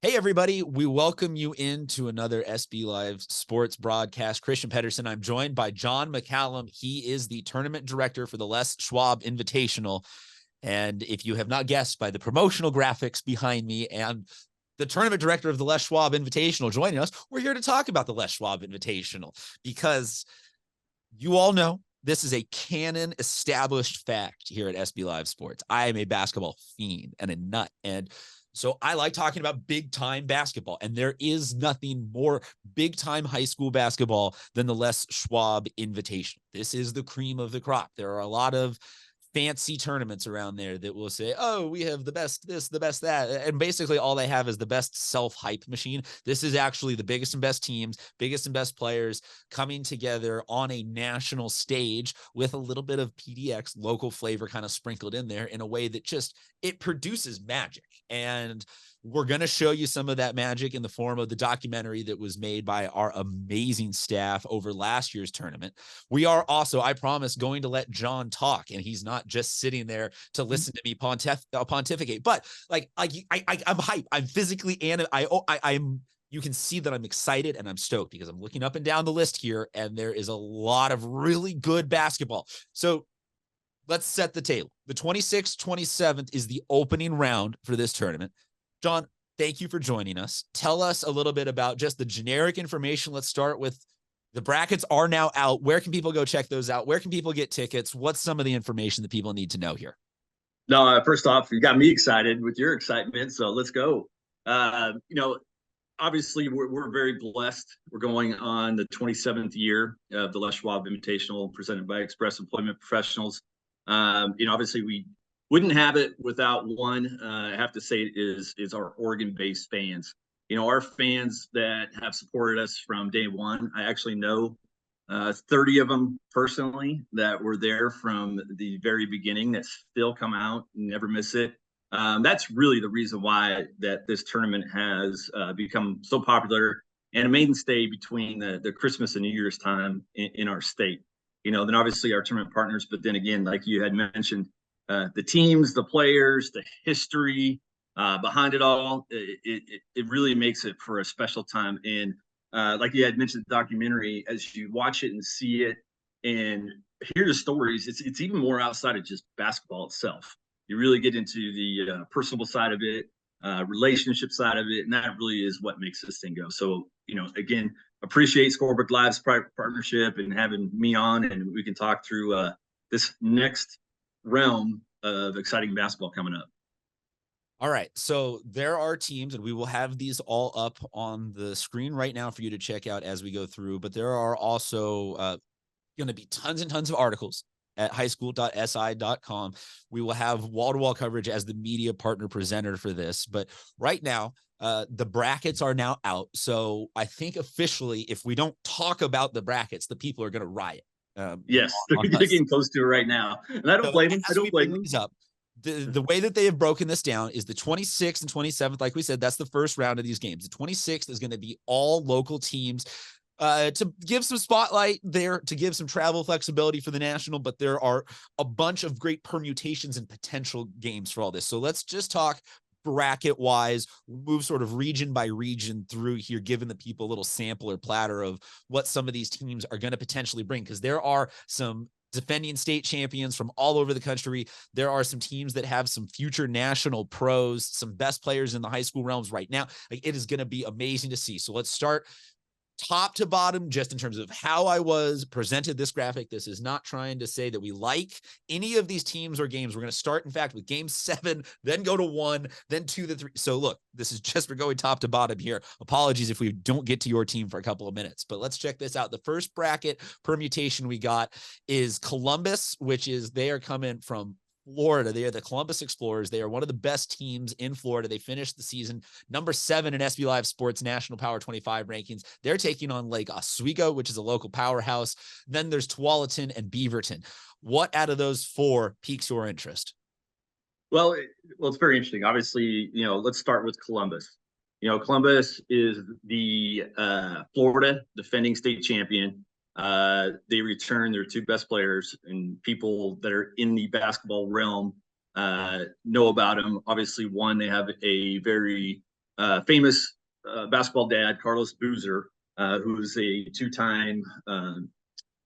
Hey, everybody. We welcome you into another SBLive Sports broadcast. Christian Pederson. I'm joined by John McCallum. He is the tournament director for the Les Schwab Invitational. And if you have not guessed by the promotional graphics behind me and the tournament director of the Les Schwab Invitational joining us, we're here to talk about the Les Schwab Invitational because you all know this is a canon established fact here at SBLive Sports. I am a basketball fiend and a nut. And so I like talking about big time basketball, and there is nothing more big time high school basketball than the Les Schwab Invitational. This is the cream of the crop. There are a lot of fancy tournaments around there that will say, oh, we have the best this, the best that. And basically all they have is the best self-hype machine. This is actually the biggest and best teams, biggest and best players coming together on a national stage with a little bit of PDX local flavor kind of sprinkled in there in a way that just, it produces magic. And we're going to show you some of that magic in the form of the documentary that was made by our amazing staff over last year's tournament. We are also, I promise, going to let John talk, and he's not just sitting there to listen to me pontificate. But I'm hyped. I'm physically and I'm. You can see that I'm excited and I'm stoked because I'm looking up and down the list here, and there is a lot of really good basketball. So let's set the table. The 26th, 27th is the opening round for this tournament. John, thank you for joining us. Tell us a little bit about just the generic information. Let's start with the brackets are now out. Where can people go check those out? Where can people get tickets? What's some of the information that people need to know here? No, first off, you got me excited with your excitement, so let's go. Obviously, we're very blessed. We're going on the 27th year of the Les Schwab Invitational presented by Express Employment Professionals. Obviously, we wouldn't have it without one. I have to say is our Oregon-based fans. Our fans that have supported us from day one. I actually know 30 of them personally that were there from the very beginning that still come out and never miss it. That's really the reason why that this tournament has become so popular and a mainstay between the Christmas and New Year's time in our state. Then obviously our tournament partners, but then again, like you had mentioned, the teams, the players, the history behind it all, it really makes it for a special time. And like you had mentioned, the documentary, as you watch it and see it and hear the stories, it's even more outside of just basketball itself. You really get into the personal side of it, relationship side of it, and that really is what makes this thing go. So, again, appreciate Scorebook Live's partnership and having me on, and we can talk through this next realm of exciting basketball coming up. All right. So there are teams, and we will have these all up on the screen right now for you to check out as we go through. But there are also going to be tons and tons of articles at highschool.si.com. We will have wall-to-wall coverage as the media partner presenter for this. But right now, the brackets are now out. So I think officially, if we don't talk about the brackets, the people are going to riot. Yes, they're getting close to it right now. And I don't blame them. I don't blame them. The way that they have broken this down is the 26th and 27th. Like we said, that's the first round of these games. The 26th is going to be all local teams to give some spotlight there, to give some travel flexibility for the national, but there are a bunch of great permutations and potential games for all this. So let's just talk bracket wise, move sort of region by region through here, giving the people a little sampler platter of what some of these teams are going to potentially bring. Because there are some defending state champions from all over the country. There are some teams that have some future national pros, some best players in the high school realms right now. It is going to be amazing to see. So let's start top to bottom, just in terms of how I was presented this graphic. This is not trying to say that we like any of these teams or games. We're going to start, in fact, with game 7, then go to 1, then 2 to 3. So look, this is just for going top to bottom here. Apologies if we don't get to your team for a couple of minutes, but let's check this out. The first bracket permutation we got is Columbus, which is they are coming from Florida. They are the Columbus Explorers. They are one of the best teams in Florida. They finished the season number 7 in SBLive Sports National Power 25 rankings. They're taking on Lake Oswego, which is a local powerhouse. Then there's Tualatin and Beaverton. What out of those 4 piques your interest? Well, it's very interesting. Obviously, let's start with Columbus. Columbus is the Florida defending state champion. They return their 2 best players, and people that are in the basketball realm know about them. Obviously, one, they have a very famous basketball dad, Carlos Boozer, who's a two-time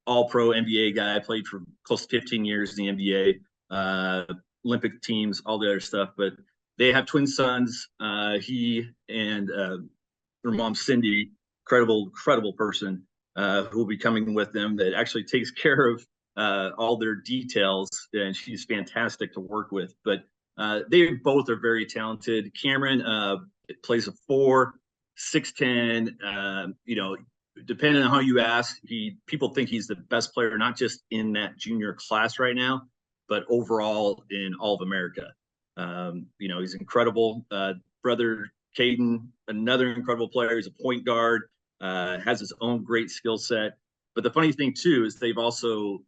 all-pro NBA guy, played for close to 15 years in the NBA, Olympic teams, all the other stuff. But they have twin sons. He and their mom, Cindy, incredible person, who will be coming with them that actually takes care of all their details. And she's fantastic to work with. But they both are very talented. Cameron plays a 4, 6'10", depending on how you ask, people think he's the best player, not just in that junior class right now, but overall in all of America. He's incredible. Brother Caden, another incredible player. He's a point guard, has his own great skill set. But the funny thing too is they've also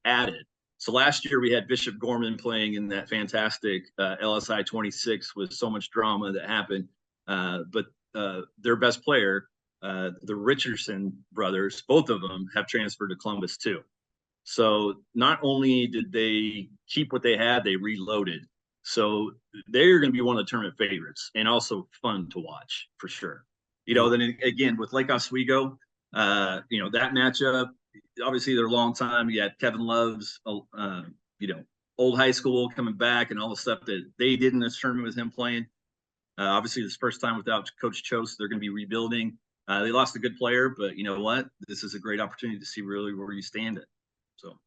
added. So last year we had Bishop Gorman playing in that fantastic LSI 26 with so much drama that happened. But their best player, the Richardson brothers, both of them have transferred to Columbus too. So not only did they keep what they had, they reloaded. So they're going to be one of the tournament favorites and also fun to watch for sure. Then again, with Lake Oswego, that matchup, obviously they're a long time. You had Kevin Love's, old high school coming back and all the stuff that they did in this tournament with him playing. Obviously, this first time without Coach Cho, so they're going to be rebuilding. They lost a good player, but you know what? This is a great opportunity to see really where you stand at. So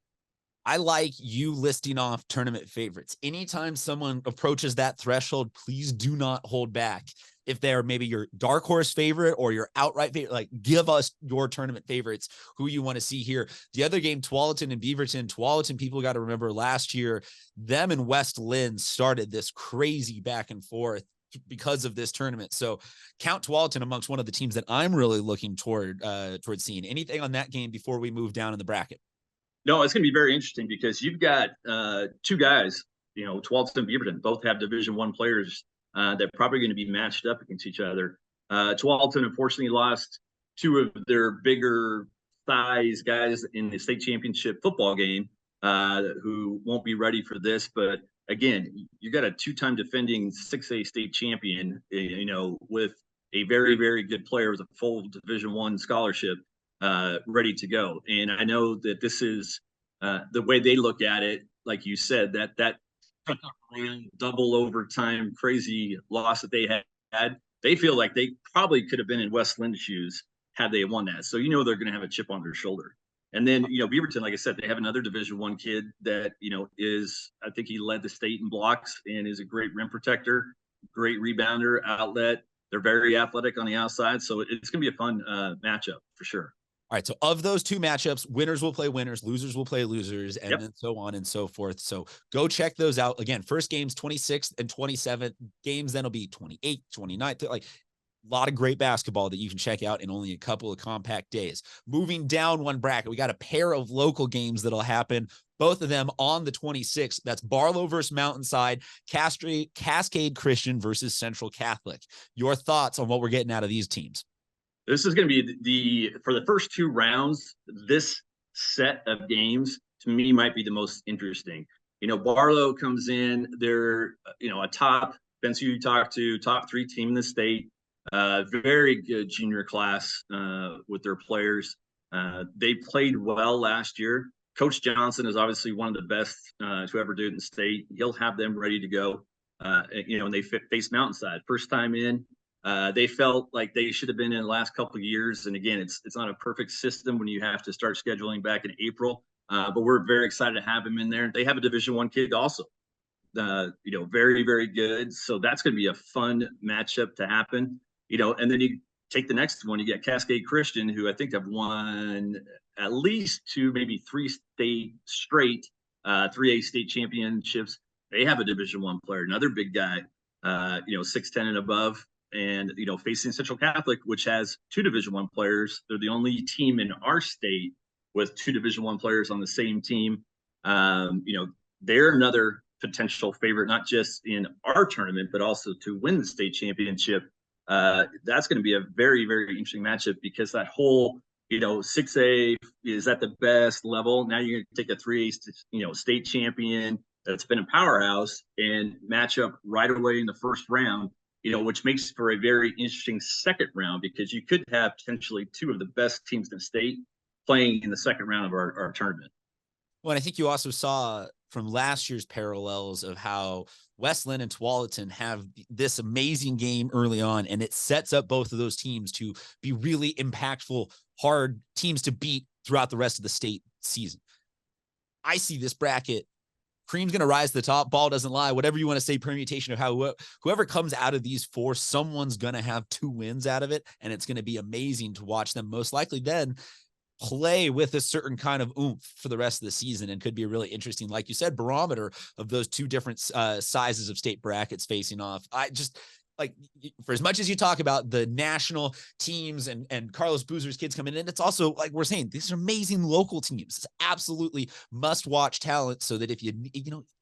I like you listing off tournament favorites. Anytime someone approaches that threshold, please do not hold back. If they're maybe your dark horse favorite or your outright favorite, like give us your tournament favorites, who you want to see here. The other game, Tualatin and Beaverton. Tualatin, people got to remember last year, them and West Lynn started this crazy back and forth because of this tournament. So count Tualatin amongst one of the teams that I'm really looking towards seeing. Anything on that game before we move down in the bracket? No, it's going to be very interesting because you've got two guys, Tualatin and Beaverton, both have Division I players that are probably going to be matched up against each other. Tualatin, unfortunately, lost two of their bigger size guys in the state championship football game who won't be ready for this. But again, you got a two-time defending 6A state champion, with a very, very good player with a full Division I scholarship ready to go. And I know that this is the way they look at it, like you said, that double overtime crazy loss that they had. They feel like they probably could have been in West Lynn's shoes had they won that. So they're going to have a chip on their shoulder. And then, Beaverton, like I said, they have another Division I kid that, I think he led the state in blocks and is a great rim protector, great rebounder, outlet. They're very athletic on the outside. So it's going to be a fun matchup for sure. All right. So of those two matchups, winners will play winners, losers will play losers, and then so on and so forth. So go check those out. Again, first game's 26th and 27th games. Then it'll be 28th, 29th. Like a lot of great basketball that you can check out in only a couple of compact days. Moving down one bracket, we got a pair of local games that'll happen. Both of them on the 26th. That's Barlow versus Mountainside, Cascade Christian versus Central Catholic. Your thoughts on what we're getting out of these teams? This is going to be for the first two rounds, this set of games to me might be the most interesting. Barlow comes in, they're, a top, depends who you talk to, top 3 team in the state, very good junior class with their players. They played well last year. Coach Johnson is obviously one of the best to ever do it in the state. He'll have them ready to go. And they face Mountainside. First time in. They felt like they should have been in the last couple of years. And again, it's not a perfect system when you have to start scheduling back in April. But we're very excited to have him in there. They have a Division I kid also, very, very good. So that's going to be a fun matchup to happen, and then you take the next one, you get Cascade Christian, who I think have won at least 2, maybe 3 state straight 3A state championships. They have a Division I player, another big guy, 6'10" and above. And, facing Central Catholic, which has 2 Division I players. They're the only team in our state with 2 Division I players on the same team. They're another potential favorite, not just in our tournament, but also to win the state championship. That's going to be a very, very interesting matchup because that whole, 6A is at the best level. Now you're going to take a 3A, state champion that's been a powerhouse and match up right away in the first round which makes for a very interesting second round because you could have potentially two of the best teams in the state playing in the second round of our tournament. Well, and I think you also saw from last year's parallels of how West Linn and Tualatin have this amazing game early on, and it sets up both of those teams to be really impactful, hard teams to beat throughout the rest of the state season. I see this bracket. Cream's going to rise to the top. Ball doesn't lie. Whatever you want to say, permutation of how whoever comes out of these four, someone's going to have 2 wins out of it, and it's going to be amazing to watch them most likely then play with a certain kind of oomph for the rest of the season, and could be a really interesting, like you said, barometer of those 2 different sizes of state brackets facing off. I just like, for as much as you talk about the national teams and Carlos Boozer's kids coming in, it's also like we're saying, these are amazing local teams. It's absolutely must watch talent, so that if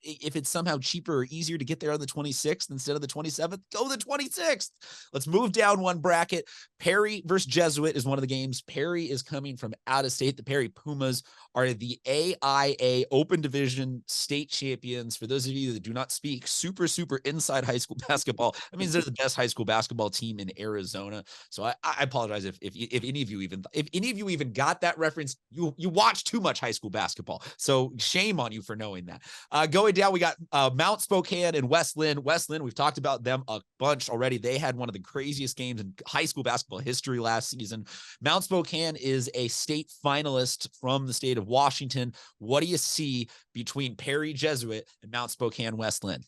if it's somehow cheaper or easier to get there on the 26th instead of the 27th, go the 26th. Let's move down one bracket. Perry versus Jesuit is one of the games. Perry is coming from out of state. The Perry Pumas are the AIA Open Division state champions. For those of you that do not speak super inside high school basketball, that means they're the best high school basketball team in Arizona. So I apologize if any of you even got that reference. You watch too much high school basketball. So shame on you for knowing that. Going down, we got Mount Spokane and West Linn. West Linn, we've talked about them a bunch already. They had one of the craziest games in high school basketball history last season. Mount Spokane is a state finalist from the state of Washington. What do you see between Perry Jesuit and Mount Spokane West Linn?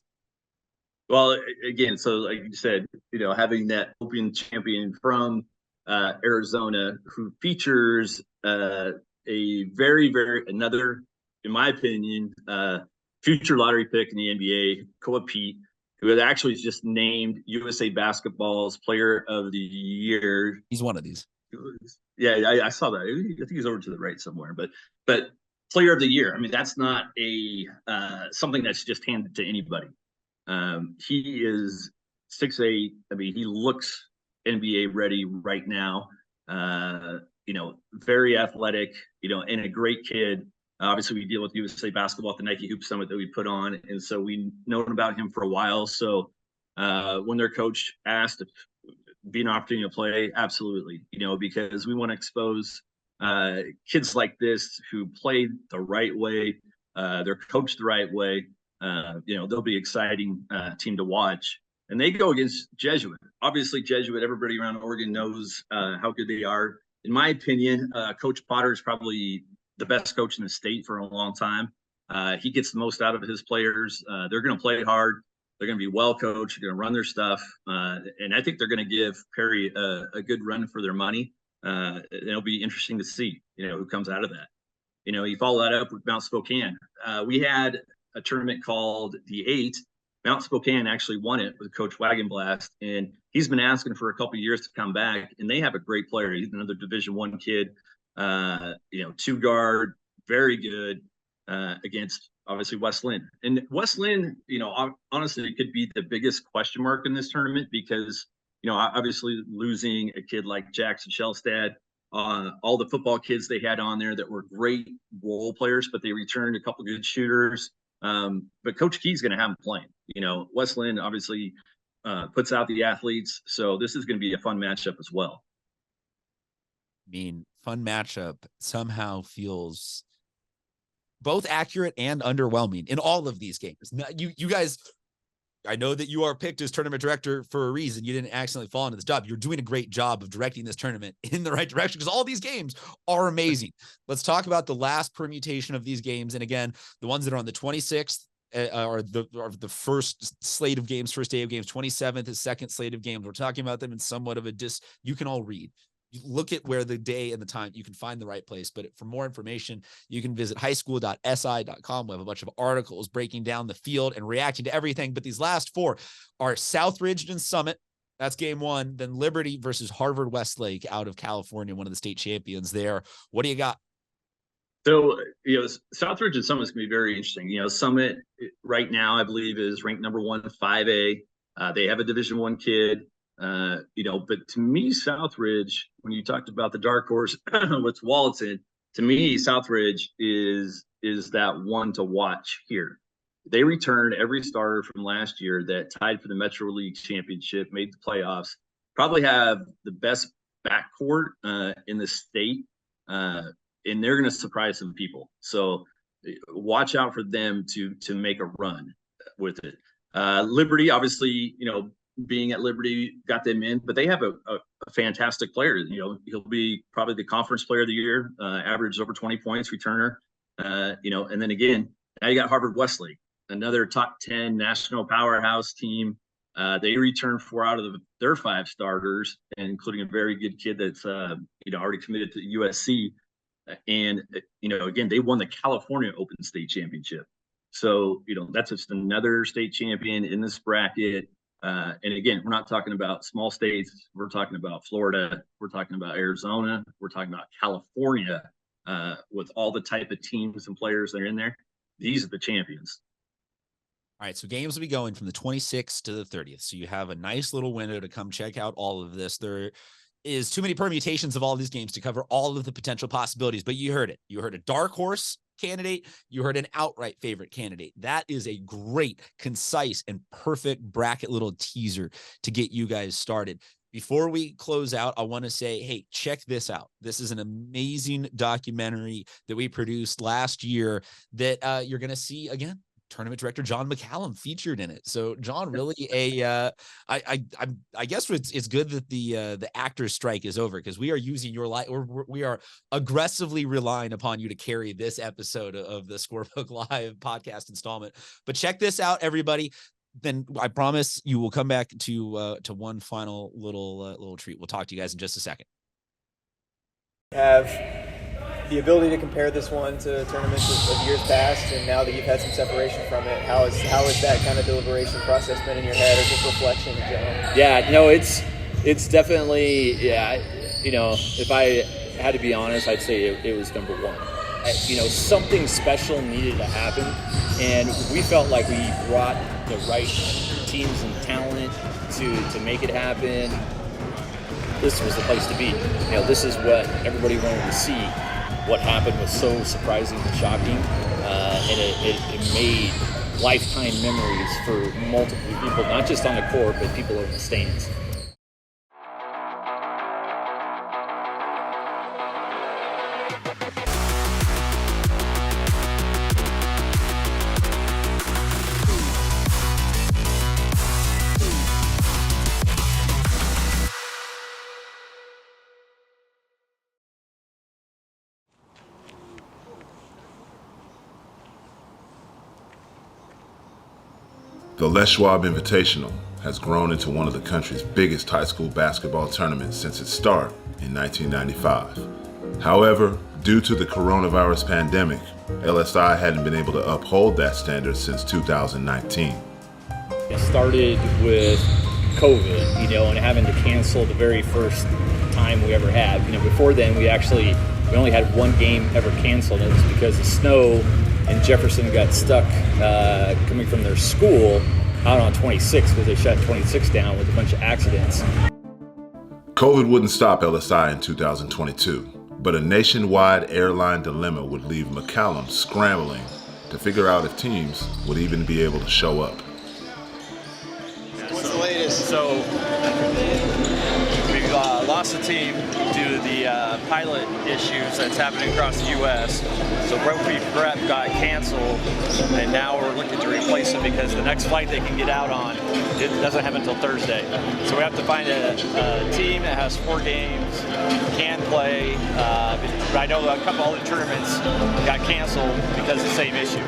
Well, again, so like you said, having that open champion from Arizona who features a very another, in my opinion, future lottery pick in the NBA, Koa Pete, who had actually just named USA Basketball's Player of the Year. He's one of these. Yeah, I saw that. I think he's over to the right somewhere, but Player of the Year. I mean, that's not a something that's just handed to anybody. He is 6'8". I mean, he looks NBA ready right now. Very athletic, and a great kid. Obviously, we deal with USA Basketball at the Nike Hoop Summit that we put on, and so we've known about him for a while. So when their coach asked if be an opportunity to play, absolutely, because we want to expose kids like this who play the right way, they're coached the right way. They'll be exciting team to watch. And they go against Jesuit. Obviously, Jesuit, everybody around Oregon knows how good they are. In my opinion, Coach Potter is probably the best coach in the state for a long time. He gets the most out of his players. They're going to play hard. They're going to be well coached. They're going to run their stuff. And I think they're going to give Perry a good run for their money. It'll be interesting to see, who comes out of that. You follow that up with Mount Spokane. We had a tournament called the 8. Mount Spokane actually won it with Coach Wagenblast, and he's been asking for a couple of years to come back. And they have a great player. He's another Division I kid, 2-guard, very good against obviously West Linn. And West Linn, honestly, it could be the biggest question mark in this tournament because, obviously losing a kid like Jackson Shellstad, all the football kids they had on there that were great role players, but they returned a couple good shooters. But Coach Key's going to have them playing. West Linn obviously puts out the athletes, so this is going to be a fun matchup as well. I mean, fun matchup somehow feels both accurate and underwhelming in all of these games. Now, you guys, I know that you are picked as tournament director for a reason. You didn't accidentally fall into this job. You're doing a great job of directing this tournament in the right direction because all these games are amazing. Let's talk about the last permutation of these games. And again, the ones that are on the 26th are the first slate of games, first day of games. 27th is second slate of games. We're talking about them in somewhat of a you can all read. You look at where the day and the time, you can find the right place. But for more information, you can visit highschool.si.com. We have a bunch of articles breaking down the field and reacting to everything. But these last 4 are Southridge and Summit. That's game 1. Then Liberty versus Harvard Westlake out of California, one of the state champions there. What do you got? So, Southridge and Summit is going to be very interesting. Summit right now, I believe, is ranked number 1 5A. They have a Division I kid. But to me, Southridge, when you talked about the dark horse with Tualatin, to me, Southridge is that one to watch here. They returned every starter from last year that tied for the Metro League championship, made the playoffs, probably have the best backcourt in the state, and they're going to surprise some people. So watch out for them to make a run with it. Liberty, obviously, being at Liberty got them in, but they have a fantastic player. He'll be probably the conference player of the year, averaged over 20 points, returner. And then again, now you got Harvard Westlake, another top 10 national powerhouse team. They returned 4 out of their 5 starters, including a very good kid that's already committed to USC. And again, they won the California Open State Championship. So that's just another state champion in this bracket. And again, we're not talking about small states. We're talking about Florida. We're talking about Arizona. We're talking about California, with all the type of teams and players that are in there. These are the champions. All right, so games will be going from the 26th to the 30th. So you have a nice little window to come check out all of this. There is too many permutations of all these games to cover all of the potential possibilities, but you heard it. You heard a dark horse candidate. You heard an outright favorite candidate. That is a great, concise, and perfect bracket little teaser to get you guys started. Before we close out, I want to say, hey, check this out. This is an amazing documentary that we produced last year that you're going to see again. Tournament director John McCallum featured in it. So John, really I guess it's good that the actors strike is over, because we are using your life, or we are aggressively relying upon you to carry this episode of the Scorebook Live podcast installment. But check this out, everybody. Then I promise you will come back to one final little treat. We'll talk to you guys in just a second. Have the ability to compare this one to tournaments of years past, and now that you've had some separation from it, how is that kind of deliberation process been in your head, or just reflection in general? Yeah, no, it's definitely, if I had to be honest, I'd say it was number one. Something special needed to happen, and we felt like we brought the right teams and talent to make it happen. This was the place to be. This is what everybody wanted to see. What happened was so surprising and shocking, and it made lifetime memories for multiple people, not just on the court, but people in the stands. The Les Schwab Invitational has grown into one of the country's biggest high school basketball tournaments since its start in 1995. However, due to the coronavirus pandemic, LSI hadn't been able to uphold that standard since 2019. It started with COVID, and having to cancel the very first time we ever had. Before then, we only had one game ever canceled, and it was because of snow. And Jefferson got stuck coming from their school out on 26 because they shut 26 down with a bunch of accidents. COVID wouldn't stop LSI in 2022, but a nationwide airline dilemma would leave McCallum scrambling to figure out if teams would even be able to show up. What's the latest? So we've lost a team due to the pilot issues that's happening across the U.S. So rugby prep got canceled, and now we're looking to replace it because the next flight they can get out on, it doesn't happen until Thursday. So we have to find a team that has 4 games, can play. I know a couple other tournaments got canceled because of the same issue.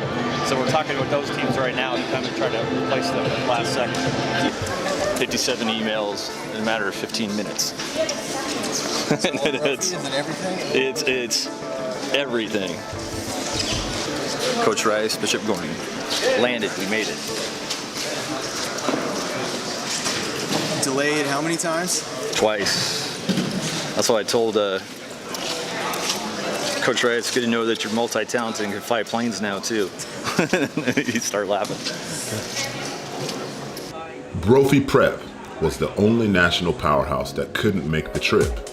So we're talking with those teams right now to come and try to replace them at the last second. 57 emails in a matter of 15 minutes. It's everything. Coach Rice, Bishop Gordon. Landed, we made it. Delayed how many times? Twice. That's what I told Coach Rice. It's good to know that you're multi-talented and can fly planes now too. You start laughing. Brophy Prep was the only national powerhouse that couldn't make the trip.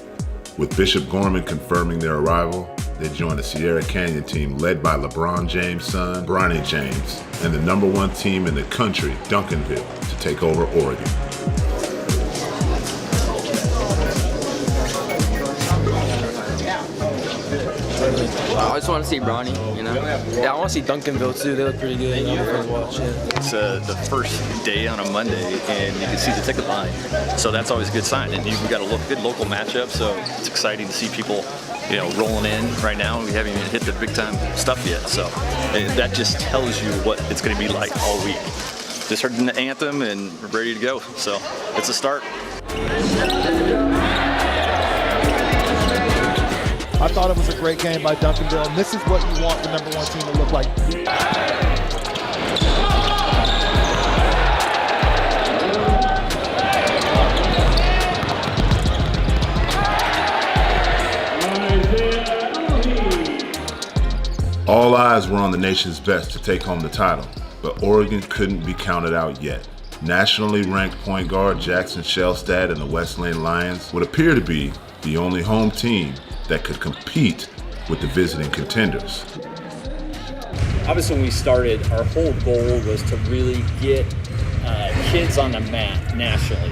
With Bishop Gorman confirming their arrival, they joined the Sierra Canyon team led by LeBron James' son, Bryant James. and the number 1 team in the country, Duncanville, to take over Oregon. I just want to see Bronny, you know. Yeah, I want to see Duncanville too. They look pretty good. It's the first day on a Monday, and you can see the ticket line. So that's always a good sign. And we've got a good local matchup, so it's exciting to see people, rolling in right now. We haven't even hit the big time stuff yet. So that just tells you what it's going to be like all week. Just heard the anthem, and we're ready to go. So it's a start. I thought it was a great game by Duncanville, and this is what you want the number 1 team to look like. All eyes were on the nation's best to take home the title, but Oregon couldn't be counted out yet. Nationally ranked point guard Jackson Shelstad and the West Lane Lions would appear to be the only home team that could compete with the visiting contenders. Obviously, when we started, our whole goal was to really get kids on the map nationally.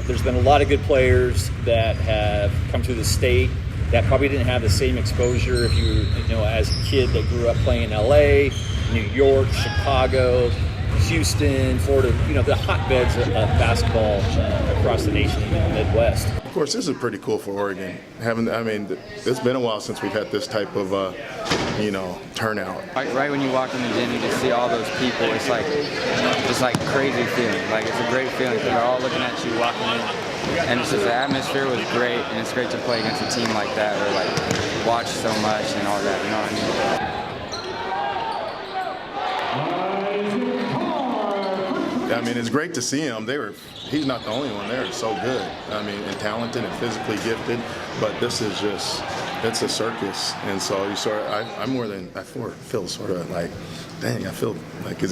There's been a lot of good players that have come through the state that probably didn't have the same exposure if you were, as a kid that grew up playing in LA, New York, Chicago, Houston, Florida, the hotbeds of basketball across the nation, even in the Midwest. Of course, this is pretty cool for Oregon. It's been a while since we've had this type of, turnout. Right when you walk in the gym, you just see all those people. It's like crazy feeling. Like, it's a great feeling because they're all looking at you walking in. And it's just, the atmosphere was great, and it's great to play against a team like that or watch so much and all that, you know what I mean? It's great to see him. He's not the only one there. So good. And talented and physically gifted. But this is it's a circus. And so you I feel sort of like, dang, I feel like,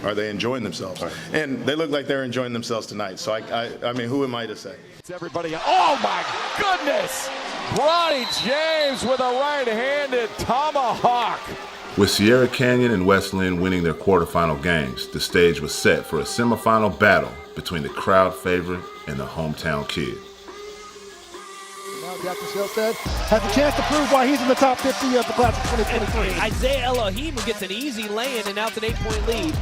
are they enjoying themselves? Right. And they look like they're enjoying themselves tonight. So who am I to say? It's everybody. Oh my goodness! Bronny James with a right-handed tomahawk. With Sierra Canyon and West Linn winning their quarterfinal games, the stage was set for a semifinal battle between the crowd favorite and the hometown kid. Now Jackson Shelstad has a chance to prove why he's in the top 50 of the class of 2023. Isaiah Elohim gets an easy lay-in, and now it's an 8-point lead.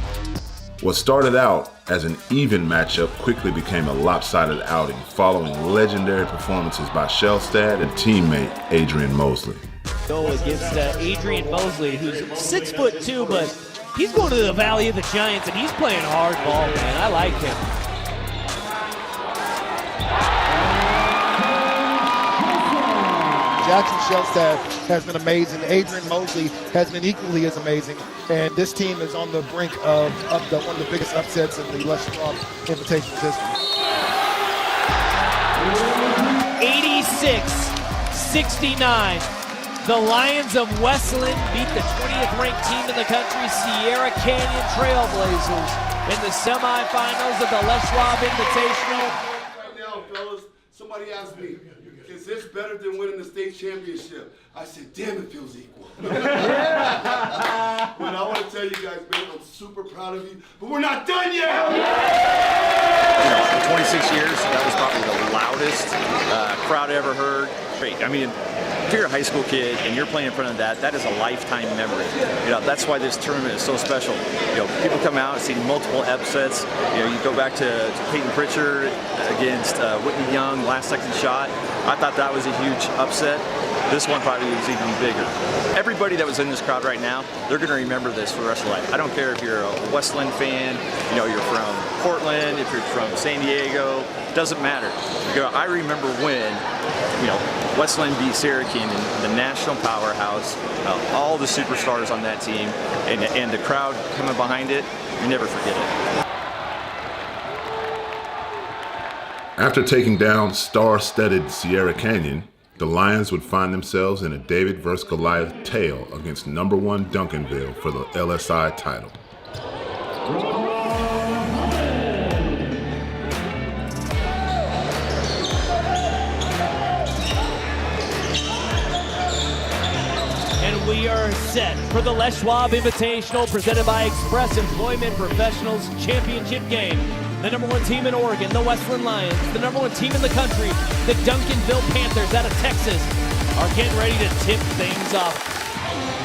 What started out as an even matchup quickly became a lopsided outing following legendary performances by Shelstad and teammate Adrian Mosley. Go against Adrian Mosley, who's 6'2", but he's going to the Valley of the Giants, and he's playing hard ball, man. I like him. Jackson Shelstad has been amazing. Adrian Mosley has been equally as amazing. And this team is on the brink of one of the biggest upsets in the Les Schwab Invitational history. 86-69. The Lions of West Linn beat the 20th ranked team in the country, Sierra Canyon Trailblazers, in the semifinals of the Les Schwab Invitational. Right now, fellas, somebody asked me, is this better than winning the state championship? I said, damn, it feels equal. But I want to tell you guys, man, I'm super proud of you, but we're not done yet. For 26 years, that was probably the loudest crowd I ever heard. Great. If you're a high school kid and you're playing in front of that is a lifetime memory. That's why this tournament is so special. People come out and see multiple upsets. You go back to Peyton Pritchard against Whitney Young, last second shot. I thought that was a huge upset. This one probably was even bigger. Everybody that was in this crowd right now, they're going to remember this for the rest of their life. I don't care if you're a West Linn fan, you're from Portland, if you're from San Diego, doesn't matter. I remember when, West Linn beat Sierra Canyon, the national powerhouse, all the superstars on that team, and the crowd coming behind it, you never forget it. After taking down star-studded Sierra Canyon, the Lions would find themselves in a David vs. Goliath tale against number 1 Duncanville for the LSI title. And we are are set for the Les Schwab Invitational presented by Express Employment Professionals Championship game. The number 1 team in Oregon, the Westland Lions. The number 1 team in the country, the Duncanville Panthers out of Texas, are getting ready to tip things off.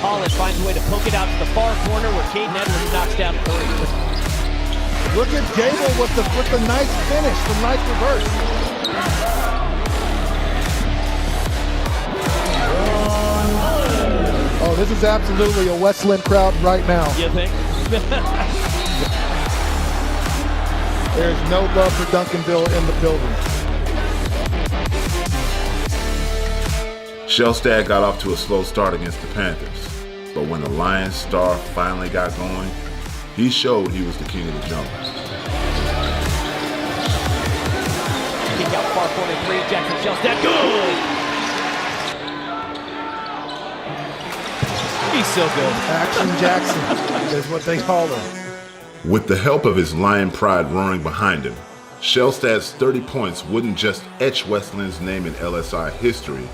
Holland finds a way to poke it out to the far corner where Caden Edwards knocks down 3. Look at Gable with the nice finish, the nice reverse. Oh, this is absolutely a Westland crowd right now. You think? There's no love for Duncanville in the building. Shellstad got off to a slow start against the Panthers, but when the Lions star finally got going, he showed he was the king of the jungle. Kick out far corner 3, Jackson Shellstad, good! He's so good. Action Jackson is what they call him. With the help of his Lion pride roaring behind him, Shellstad's 30 points wouldn't just etch Westland's name in LSI history,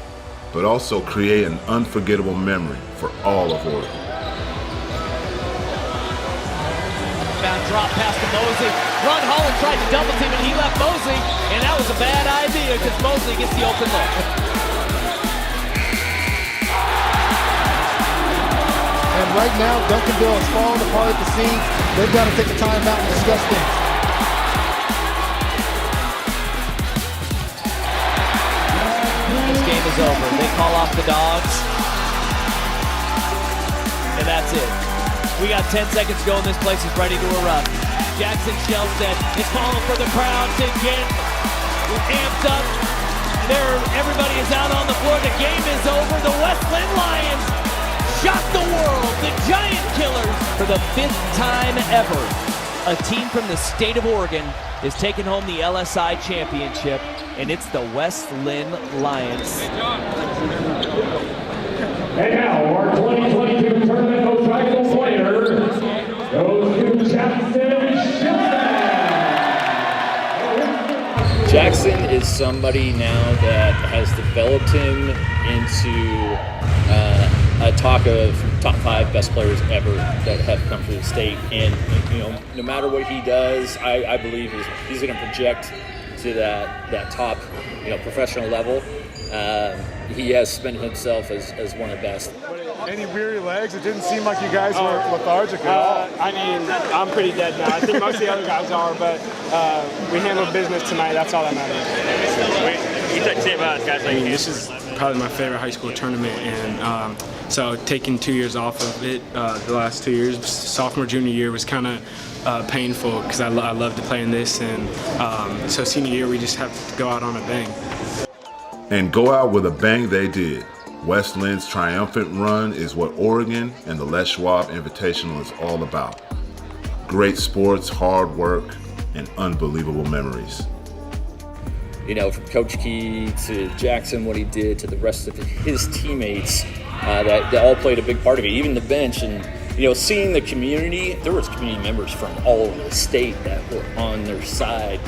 but also create an unforgettable memory for all of Oregon. Bound drop pass to Mosley. Ron Holland tried to double team and he left Mosley, and that was a bad idea because Mosley gets the open look. And right now, Duncanville is falling apart at the seams. They've got to take a time out and discuss things. This game is over. They call off the dogs. And that's it. We got 10 seconds to go and this place is ready to erupt. Jackson Shellstad is calling for the crowd to get amped up. Everybody is out on the floor. The game is over. The Westland Lions shock the world, the Giant Killers, for the 5th time ever. A team from the state of Oregon is taking home the LSI championship, and it's the Westland Lions. And now our 2022 tournament most valuable player goes to Jackson Shellstad. Jackson is somebody now that has developed him into a top 5 best players ever that have come through the state, and no matter what he does, I believe he's going to project to that top professional level. He has cemented himself as one of the best. Any weary legs? It didn't seem like you guys were lethargic at all. I mean, I'm pretty dead now. I think most of the other guys are, but we handled business tonight. That's all that matters. You talk to about guys like this is probably my favorite high school tournament, and so taking 2 years off of it, the last 2 years, sophomore, junior year was kind of painful because I love to play in this, and so senior year we just have to go out on a bang. And go out with a bang they did. Westland's triumphant run is what Oregon and the Les Schwab Invitational is all about. Great sports, hard work, and unbelievable memories. From Coach Key to Jackson, what he did to the rest of his teammates, that all played a big part of it, even the bench. And, seeing the community, there was community members from all over the state that were on their side.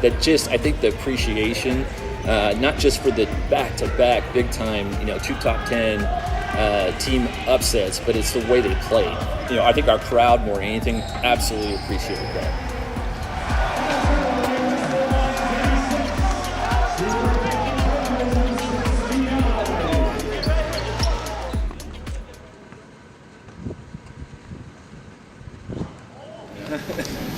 That just, I think the appreciation, not just for the back-to-back big-time, 2 top 10 team upsets, but it's the way they played. I think our crowd, more than anything, absolutely appreciated that.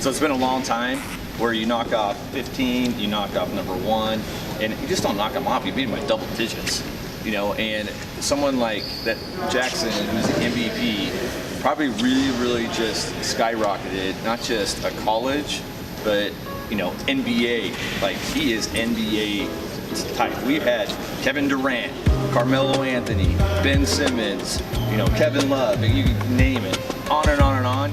So it's been a long time where you knock off 15, you knock off number 1, and you just don't knock them off. You beat them by double digits, and someone like that Jackson, who's the MVP, probably really just skyrocketed, not just a college, but, NBA. Like, he is NBA type. We've had Kevin Durant, Carmelo Anthony, Ben Simmons, Kevin Love, you can name it, on and on and on.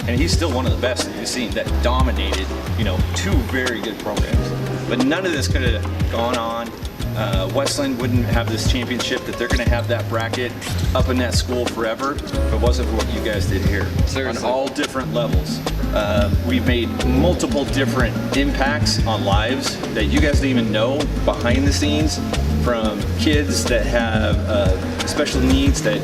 And he's still one of the best that we've seen that dominated, 2 very good programs. But none of this could have gone on. Westland wouldn't have this championship, that they're going to have that bracket up in that school forever if it wasn't for what you guys did here. Seriously. On all different levels. We've made multiple different impacts on lives that you guys didn't even know behind the scenes, from kids that have special needs that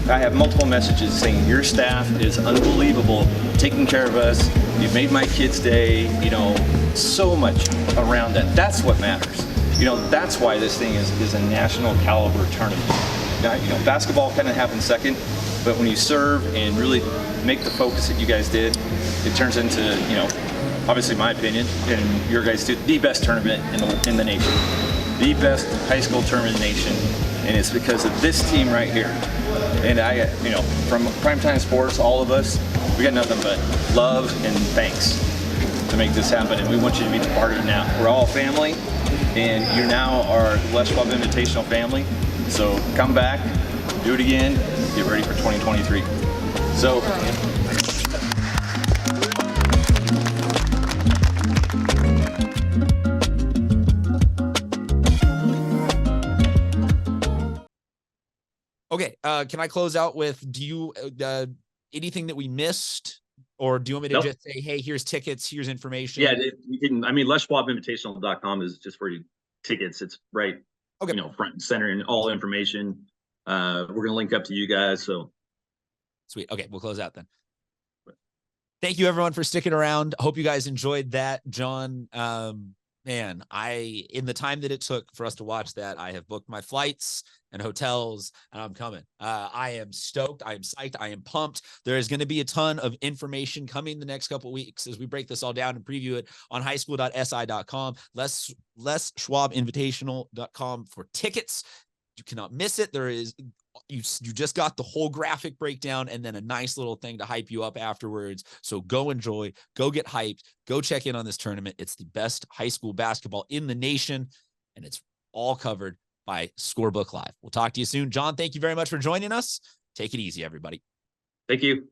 I have multiple messages saying your staff is unbelievable, taking care of us. You've made my kids' day, you know, so much around that. That's what matters. You know, that's why this thing is a national caliber tournament. Now, you know, basketball kind of happens second, but when you serve and really make the focus that you guys did, it turns into, you know, obviously my opinion, and your guys did the best tournament in the nation. The best high school tournament in the nation, and it's because of this team right here. And I, you know, from Primetime Sports, all of us, we got nothing but love and thanks to make this happen, and we want you to be the part of it now. We're all family, and you're now our Les Schwab Invitational family. So come back, do it again, get ready for 2023. So. Okay, can I close out with, do you, anything that we missed, or do you want me to just say, hey, here's tickets, here's information? Yeah, you can, I mean, LesSchwabInvitational.com is just for tickets. It's right, okay, you know, front and center and all information. We're going to link up to you guys, so. Sweet, okay, we'll close out then. Thank you everyone for sticking around. Hope you guys enjoyed that. John, man, in the time that it took for us to watch that, I have booked my flights and hotels, and I'm coming. I am stoked. I am psyched. I am pumped. There is going to be a ton of information coming the next couple of weeks as we break this all down and preview it on highschool.si.com, LesSchwabInvitational.com for tickets. You cannot miss it. There is, you just got the whole graphic breakdown and then a nice little thing to hype you up afterwards. So go enjoy, go get hyped, go check in on this tournament. It's the best high school basketball in the nation, and it's all covered by Scorebook Live. We'll talk to you soon. John, thank you very much for joining us. Take it easy, everybody. Thank you.